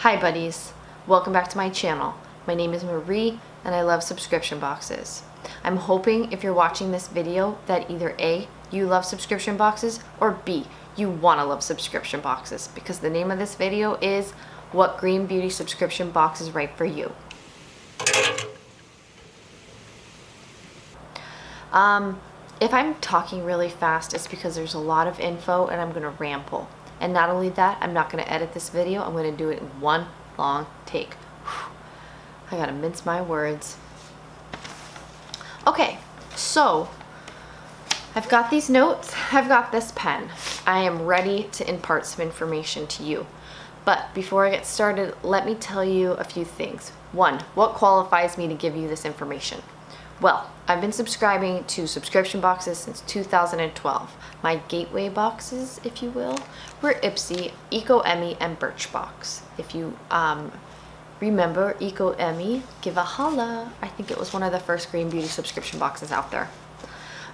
Hi buddies, welcome back to my channel. My name is Marie and I love subscription boxes. I'm hoping if you're watching this video that either A, you love subscription boxes, or B, you want to love subscription boxes, because the name of this video is What Green Beauty Subscription Box is Right for You. If I'm talking really fast, it's because there's a lot of info and I'm going to ramble. And not only that, I'm not going to edit this video. I'm going to do it in one long take. Whew. I got to mince my words. Okay, so I've got these notes. I've got this pen. I am ready to impart some information to you. But before I get started, let me tell you a few things. One, what qualifies me to give you this information? Well, I've been subscribing to subscription boxes since 2012. My gateway boxes, if you will, were Ipsy, Eco Emmy, and Birchbox. If you remember Eco Emmy, give a holla. I think it was one of the first green beauty subscription boxes out there.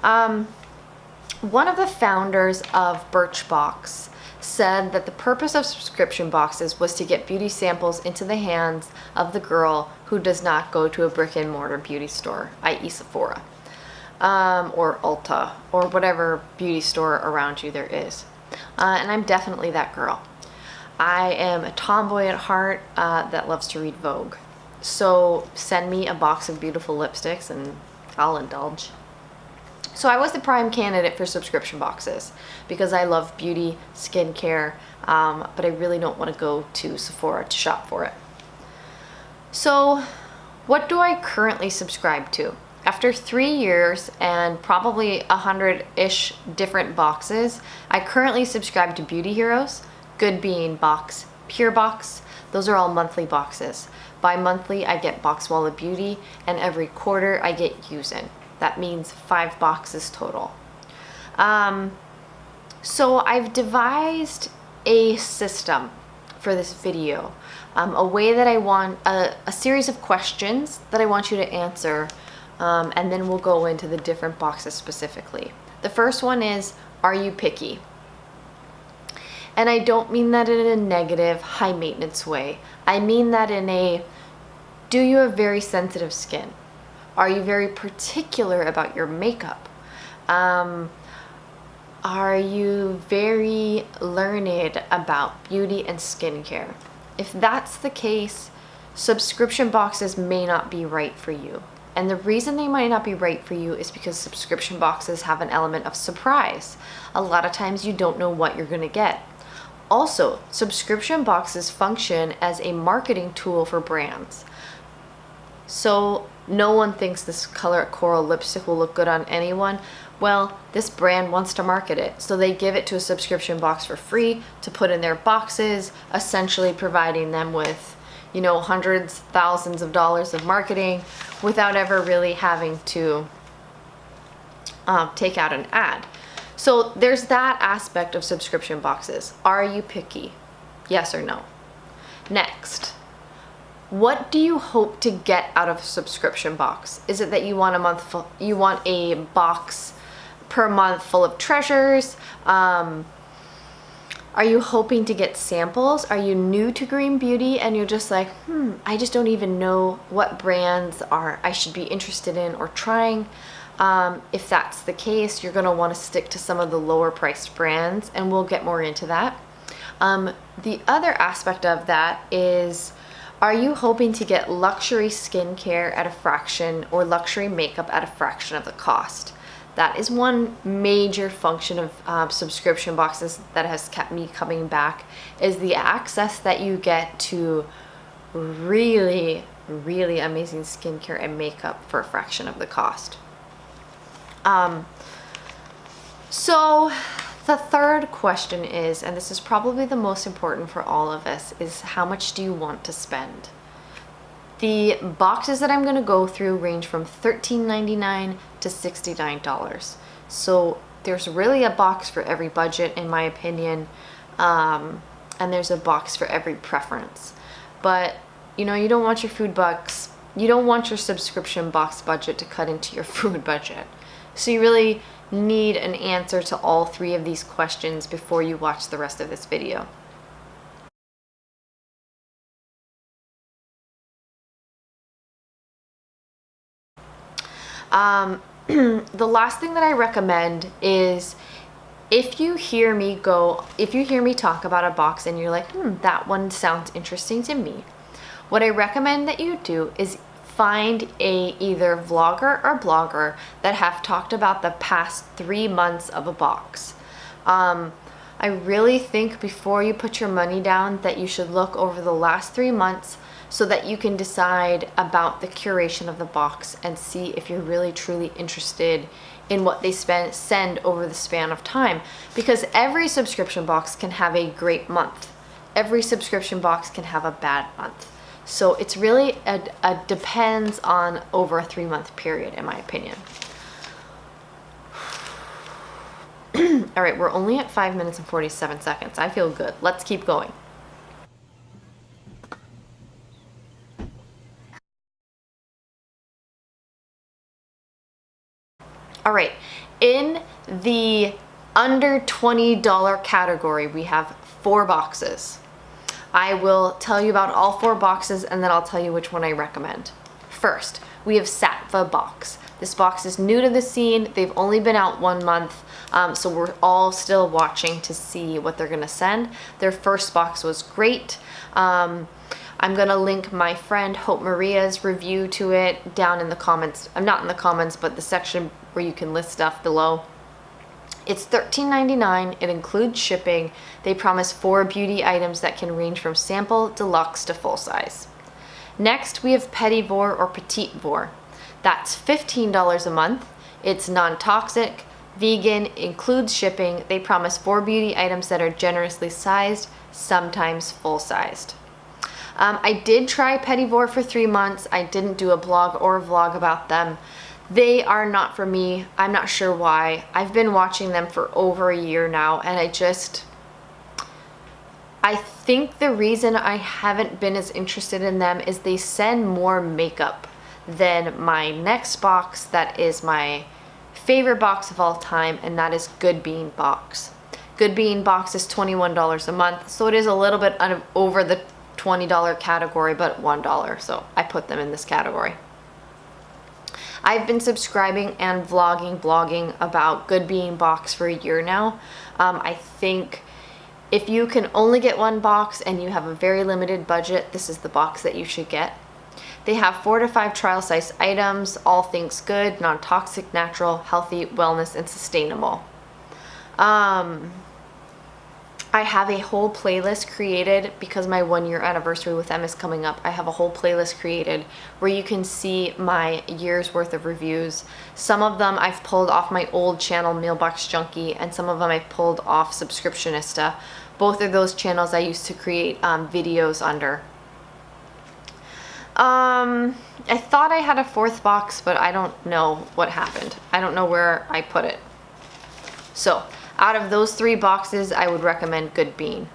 One of the founders of Birchbox said that the purpose of subscription boxes was to get beauty samples into the hands of the girl who does not go to a brick and mortar beauty store, i.e. Sephora, or Ulta, or whatever beauty store around you there is. And I'm definitely that girl. I am a tomboy at heart that loves to read Vogue. So send me a box of beautiful lipsticks and I'll indulge. So I was the prime candidate for subscription boxes because I love beauty, skincare, but I really don't want to go to Sephora to shop for it. So what do I currently subscribe to? After 3 years and probably 100-ish different boxes, I currently subscribe to Beauty Heroes, Good Being Box, Pure Box. Those are all monthly boxes. Bi-monthly I get Boxwalla Beauty, and every quarter I get Yuzen. That means 5 boxes total. So I've devised a system for this video, a way that I want, a series of questions that I want you to answer, and then we'll go into the different boxes specifically. The first one is, are you picky? And I don't mean that in a negative, high maintenance way. I mean that in a, do you have very sensitive skin? Are you very particular about your makeup? Are you very learned about beauty and skincare? If that's the case, subscription boxes may not be right for you. And the reason they might not be right for you is because subscription boxes have an element of surprise. A lot of times you don't know what you're gonna get. Also, subscription boxes function as a marketing tool for brands. So no one thinks this color coral lipstick will look good on anyone. Well, this brand wants to market it, so they give it to a subscription box for free to put in their boxes, essentially providing them with, you know, hundreds, thousands of dollars of marketing without ever really having to take out an ad. So there's that aspect of subscription boxes. Are you picky? Yes or no? Next. What do you hope to get out of a subscription box? Is it that you want a box per month full of treasures? Are you hoping to get samples? Are you new to green beauty and you're just like, I just don't even know what brands I should be interested in or trying? If that's the case, you're gonna wanna stick to some of the lower priced brands, and we'll get more into that. The other aspect of that is, are you hoping to get luxury skincare at a fraction, or luxury makeup at a fraction of the cost? That is one major function of subscription boxes that has kept me coming back, is the access that you get to really, really amazing skincare and makeup for a fraction of the cost. So the third question is, and this is probably the most important for all of us, is how much do you want to spend? The boxes that I'm going to go through range from $13.99 to $69. So there's really a box for every budget, in my opinion, and there's a box for every preference. But you know, you don't want your food bucks, you don't want your subscription box budget to cut into your food budget. So you really need an answer to all 3 of these questions before you watch the rest of this video. The last thing that I recommend is if you hear me talk about a box and you're like, that one sounds interesting to me, what I recommend that you do is find either vlogger or blogger that have talked about the past 3 months of a box. I really think before you put your money down that you should look over the last 3 months so that you can decide about the curation of the box and see if you're really truly interested in what they send over the span of time. Because every subscription box can have a great month. Every subscription box can have a bad month. So it's really depends on over a 3-month period, in my opinion. All right, we're only at 5 minutes and 47 seconds. I feel good. Let's keep going. All right, in the under $20 category, we have 4 boxes. I will tell you about all 4 boxes and then I'll tell you which one I recommend. First, we have Satva box. This box is new to the scene. They've only been out 1 month, so we're all still watching to see what they're gonna send. Their first box was great. I'm gonna link my friend Hope Maria's review to it down in the comments. Not in the comments, but the section where you can list stuff below. It's $13.99. It includes shipping. They promise 4 beauty items that can range from sample, deluxe to full size. Next, we have Petit Bore or Petit Bore. That's $15 a month. It's non-toxic, vegan, includes shipping. They promise 4 beauty items that are generously sized, sometimes full-sized. I did try Petit Bore for 3 months. I didn't do a blog or a vlog about them. They are not for me. I'm not sure why. I've been watching them for over a year now, and I think the reason I haven't been as interested in them is they send more makeup than my next box that is my favorite box of all time, and that is Good Bean box. Good Bean box is $21 a month, so it is a little bit over the $20 category, but $1, so I put them in this category. I've been subscribing and blogging about Good Bean box for a year now. I think if you can only get 1 box and you have a very limited budget, this is the box that you should get. They have 4 to 5 trial size items, all things good, non-toxic, natural, healthy, wellness, and sustainable. I have a whole playlist created because my 1-year anniversary with them is coming up. I have a whole playlist created where you can see my year's worth of reviews. Some of them I've pulled off my old channel, Mailbox Junkie, and some of them I've pulled off Subscriptionista. Both of those channels I used to create videos under. I thought I had a 4th box, but I don't know what happened. I don't know where I put it. So, out of those 3 boxes, I would recommend Good Bean.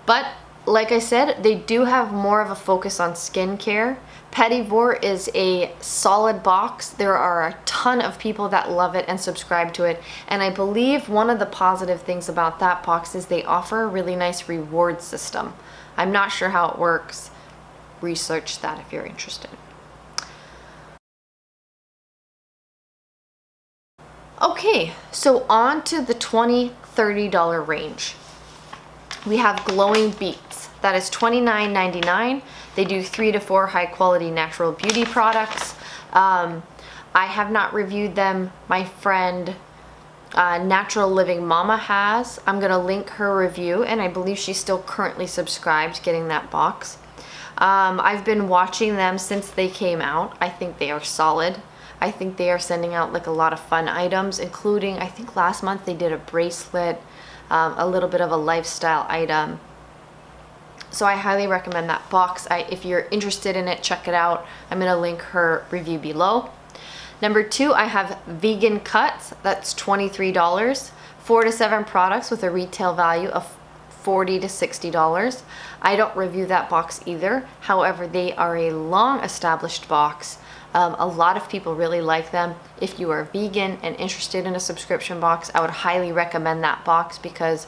But, like I said, they do have more of a focus on skincare. Petit Bore is a solid box. There are a ton of people that love it and subscribe to it. And I believe one of the positive things about that box is they offer a really nice reward system. I'm not sure how it works. Research that if you're interested. Okay, so on to the $20-$30 range. We have Glowing Beets. That is $29.99. They do 3 to 4 high quality natural beauty products. I have not reviewed them. My friend Natural Living Mama has. I'm gonna link her review, and I believe she's still currently subscribed getting that box. I've been watching them since they came out. I think they are solid. I think they are sending out like a lot of fun items, including, I think last month they did a bracelet, a little bit of a lifestyle item. So I highly recommend that box. If you're interested in it, check it out. I'm gonna link her review below. Number 2, I have Vegan Cuts. That's $23. 4 to 7 products with a retail value of $40 to $60. I don't review that box either. However, they are a long established box. A lot of people really like them. If you are vegan and interested in a subscription box, I would highly recommend that box because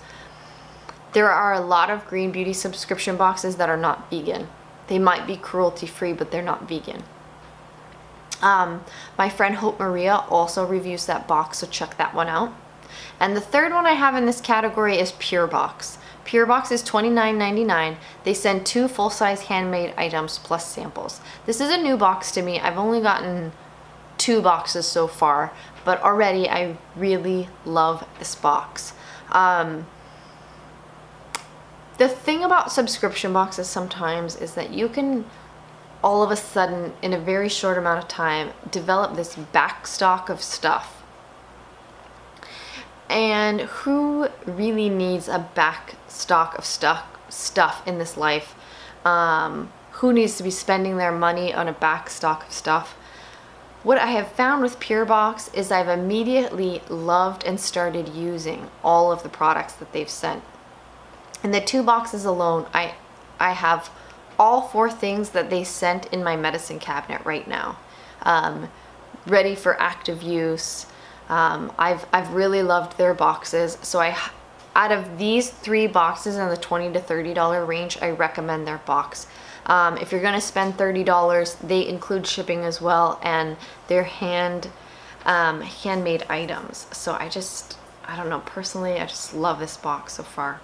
there are a lot of green beauty subscription boxes that are not vegan. They might be cruelty free, but they're not vegan. My friend Hope Maria also reviews that box, so check that one out. And the third one I have in this category is Pure Box. Pure Box is $29.99. They send 2 full-size handmade items plus samples. This is a new box to me. I've only gotten 2 boxes so far, but already I really love this box. The thing about subscription boxes sometimes is that you can all of a sudden, in a very short amount of time, develop this back stock of stuff. And who really needs a back stock of stuff in this life? Who needs to be spending their money on a back stock of stuff? What I have found with Pure Box is I've immediately loved and started using all of the products that they've sent. In the 2 boxes alone, I have all 4 things that they sent in my medicine cabinet right now, ready for active use. I've really loved their boxes, so out of these 3 boxes in the $20 to $30 range, I recommend their box. If you're gonna spend $30, they include shipping as well, and they're handmade items. So I don't know, personally, I just love this box so far.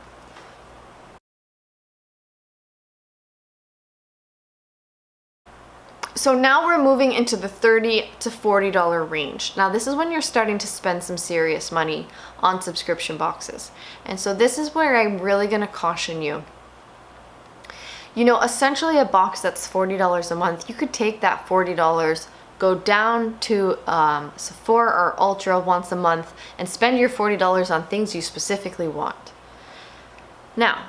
So now we're moving into the $30 to $40 range. Now this is when you're starting to spend some serious money on subscription boxes. And so this is where I'm really gonna caution you. You know, essentially a box that's $40 a month, you could take that $40, go down to Sephora or Ultra once a month and spend your $40 on things you specifically want. Now,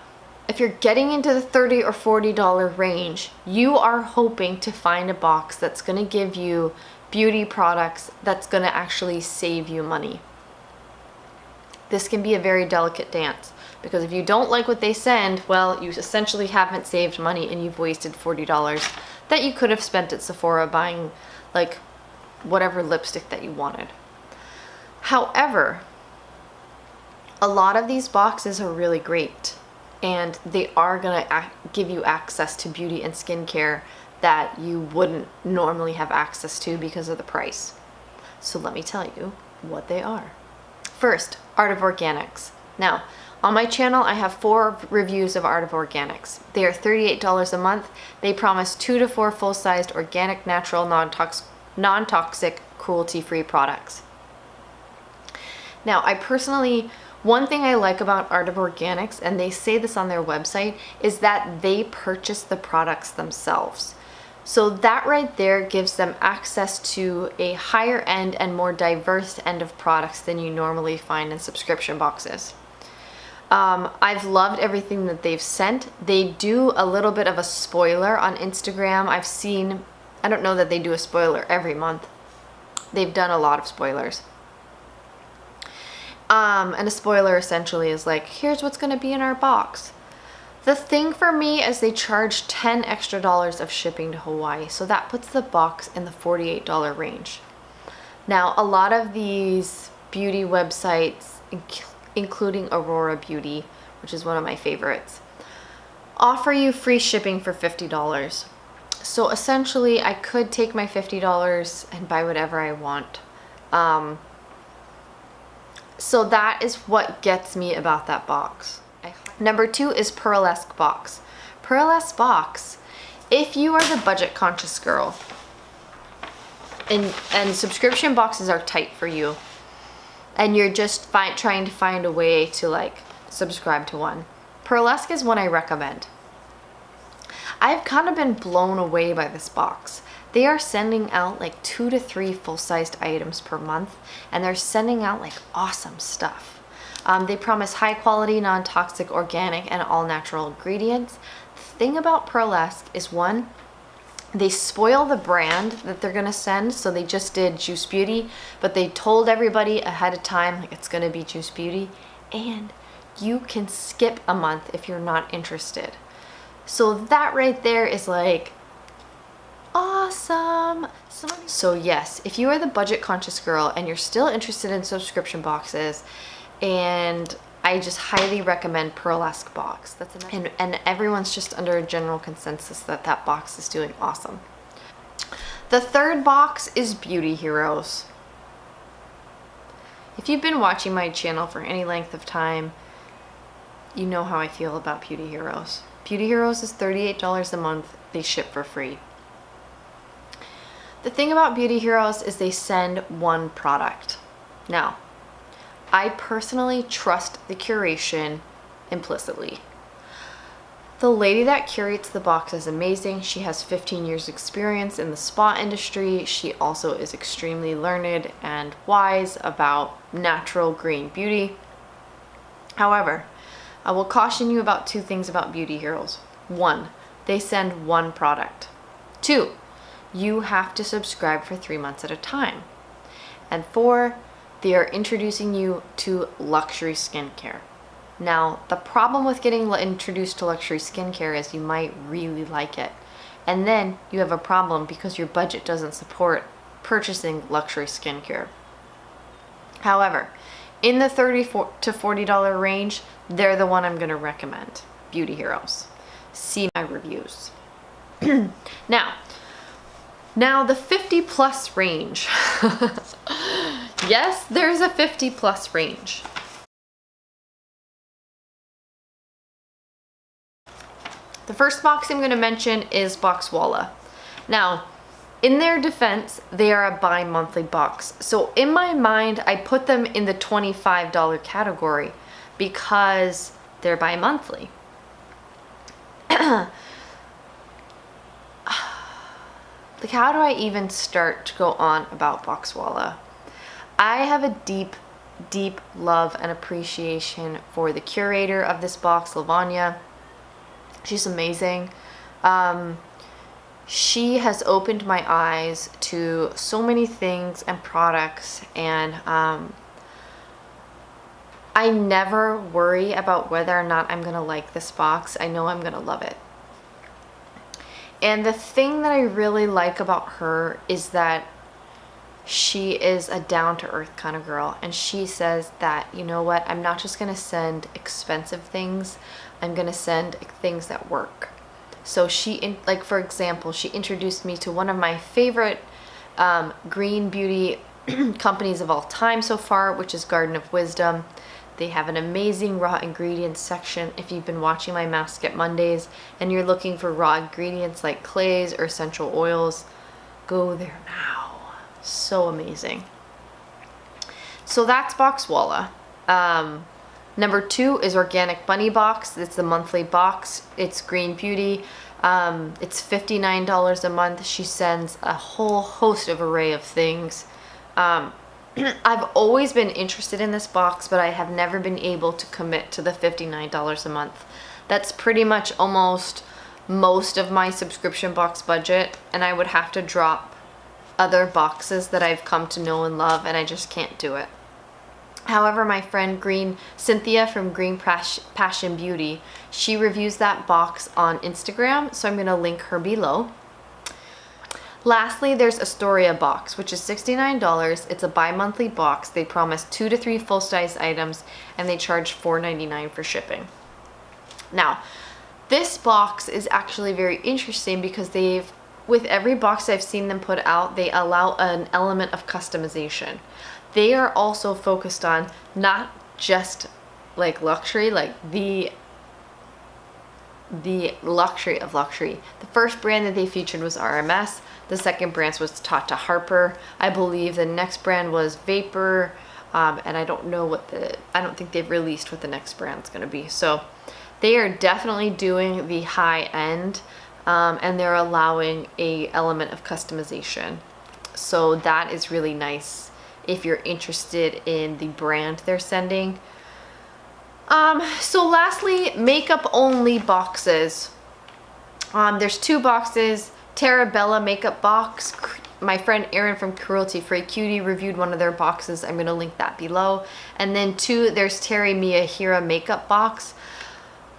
if you're getting into the $30 or $40 range, you are hoping to find a box that's going to give you beauty products that's going to actually save you money. This can be a very delicate dance, because if you don't like what they send, well, you essentially haven't saved money and you've wasted $40 that you could have spent at Sephora buying like whatever lipstick that you wanted. However, a lot of these boxes are really great, and they are gonna give you access to beauty and skincare that you wouldn't normally have access to because of the price. So let me tell you what they are. First, Art of Organics. Now, on my channel, I have 4 reviews of Art of Organics. They are $38 a month. They promise 2 to 4 full-sized organic, natural, non-toxic, cruelty-free products. Now, one thing I like about Art of Organics, and they say this on their website, is that they purchase the products themselves. So that right there gives them access to a higher end and more diverse end of products than you normally find in subscription boxes. I've loved everything that they've sent. They do a little bit of a spoiler on Instagram. I don't know that they do a spoiler every month. They've done a lot of spoilers. And a spoiler essentially is like, here's what's going to be in our box. The thing for me is they charge $10 extra of shipping to Hawaii, so that puts the box in the $48 range. Now, a lot of these beauty websites, including Aurora Beauty, which is one of my favorites, offer you free shipping for $50. So essentially, I could take my $50 and buy whatever I want. So that is what gets me about that box. Number 2 is Pearlesque Box. Pearlesque Box, if you are the budget conscious girl and subscription boxes are tight for you and you're just trying to find a way to like subscribe to one, Pearlesque is one I recommend. I've kind of been blown away by this box. They are sending out like 2 to 3 full-sized items per month, and they're sending out like awesome stuff. They promise high quality, non-toxic, organic, and all natural ingredients. The thing about Pearlesque is, one, they spoil the brand that they're gonna send. So they just did Juice Beauty, but they told everybody ahead of time like it's gonna be Juice Beauty, and you can skip a month if you're not interested. So that right there is like awesome. So yes, if you are the budget conscious girl and you're still interested in subscription boxes, and I just highly recommend Pearlesque Box. And everyone's just under a general consensus that that box is doing awesome. The third box is Beauty Heroes. If you've been watching my channel for any length of time, you know how I feel about Beauty Heroes. Beauty Heroes is $38 a month. They ship for free. The thing about Beauty Heroes is they send one product. Now, I personally trust the curation implicitly. The lady that curates the box is amazing. She has 15 years experience in the spa industry. She also is extremely learned and wise about natural green beauty. However, I will caution you about two things about Beauty Heroes. One, they send one product. Two, you have to subscribe for 3 months at a time. And four, they are introducing you to luxury skincare. Now, the problem with getting introduced to luxury skincare is you might really like it. And then you have a problem because your budget doesn't support purchasing luxury skincare. However, in the $30 to $40 range, they're the one I'm going to recommend, Beauty Heroes. See my reviews. Now the 50 plus range. Yes, there's a 50 plus range. The first box I'm going to mention is Boxwalla. Now, in their defense, they are a bi-monthly box. So in my mind, I put them in the $25 category because they're bi-monthly. Like, how do I even start to go on about Boxwalla? I have a deep, deep love and appreciation for the curator of this box, Lavanya. She's amazing. She has opened my eyes to so many things and products, and I never worry about whether or not I'm gonna like this box. I know I'm gonna love it. And the thing that I really like about her is that she is a down-to-earth kind of girl, and she says that, you know what, I'm not just gonna send expensive things, I'm gonna send things that work. So like for example, she introduced me to one of my favorite green beauty companies of all time so far, which is Garden of Wisdom. They have an amazing raw ingredients section. If you've been watching my Mask It Mondays and you're looking for raw ingredients like clays or essential oils, go there now. So amazing. So that's Boxwalla. Number 2 is Organic Bunny Box. It's the monthly box. It's green beauty. It's $59 a month. She sends a whole host of array of things. I've always been interested in this box, but I have never been able to commit to the $59 a month. That's pretty much almost most of my subscription box budget, and I would have to drop other boxes that I've come to know and love, and I just can't do it. However, my friend Cynthia from Green Passion Beauty, she reviews that box on Instagram, so I'm going to link her below. Lastly, there's Astoria box, which is $69. It's a bi-monthly box. They promise 2 to 3 full-size items, and they charge $4.99 for shipping. Now, this box is actually very interesting because with every box I've seen them put out, they allow an element of customization. They are also focused on not just like luxury, like the luxury of luxury. The first brand that they featured was RMS. The second brand was Tata Harper. I believe the next brand was Vapor, and I don't think they've released what the next brand's gonna be. So they are definitely doing the high end, and they're allowing a element of customization. So that is really nice if you're interested in the brand they're sending. So lastly, makeup only boxes. There's 2 boxes. Terabella makeup box. My friend Erin from Cruelty Free Cutie reviewed one of their boxes. I'm gonna link that below. And then 2, there's Terry Miyahira makeup box.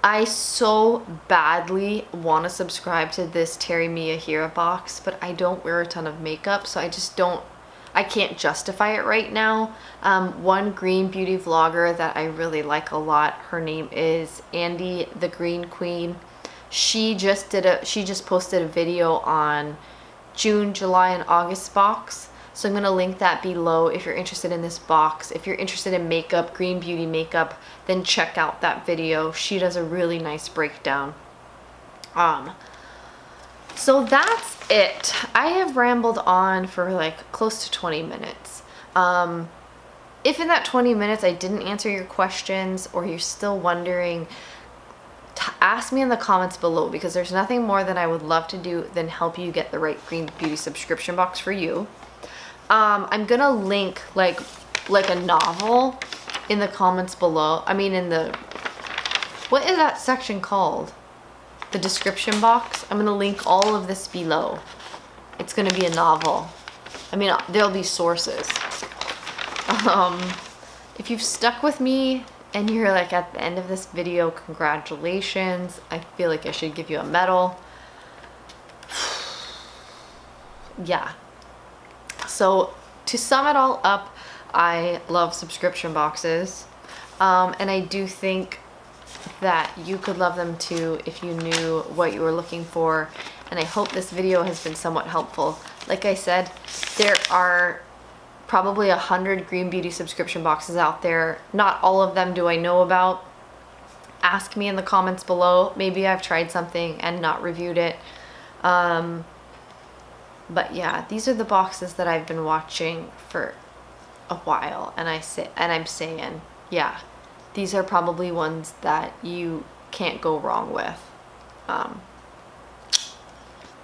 I so badly want to subscribe to this Terry Miyahira box, but I don't wear a ton of makeup, so I can't justify it right now. One green beauty vlogger that I really like a lot, her name is Andy the Green Queen. She just posted a video on June, July, and August box. So I'm going to link that below if you're interested in this box. If you're interested in makeup, Green Beauty makeup, then check out that video. She does a really nice breakdown. So that's it. I have rambled on for like close to 20 minutes. If in that 20 minutes I didn't answer your questions or you're still wondering, ask me in the comments below, because there's nothing more that I would love to do than help you get the right Green Beauty subscription box for you. I'm gonna link like a novel in the comments below. I mean, in the, what is that section called? The description box. I'm gonna link all of this below. It's gonna be a novel. I mean, there'll be sources. If you've stuck with me and you're like at the end of this video, congratulations. I feel like I should give you a medal. Yeah. So to sum it all up, I love subscription boxes. And I do think that you could love them too if you knew what you were looking for. And I hope this video has been somewhat helpful. Like I said, there are probably 100 Green Beauty subscription boxes out there. Not all of them do I know about. Ask me in the comments below. Maybe I've tried something and not reviewed it. But yeah, these are the boxes that I've been watching for a while, and I'm saying, yeah, these are probably ones that you can't go wrong with.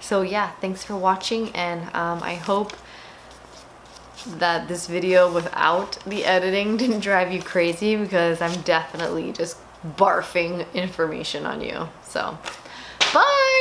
So yeah, thanks for watching, and I hope that this video without the editing didn't drive you crazy, because I'm definitely just barfing information on you. So, bye!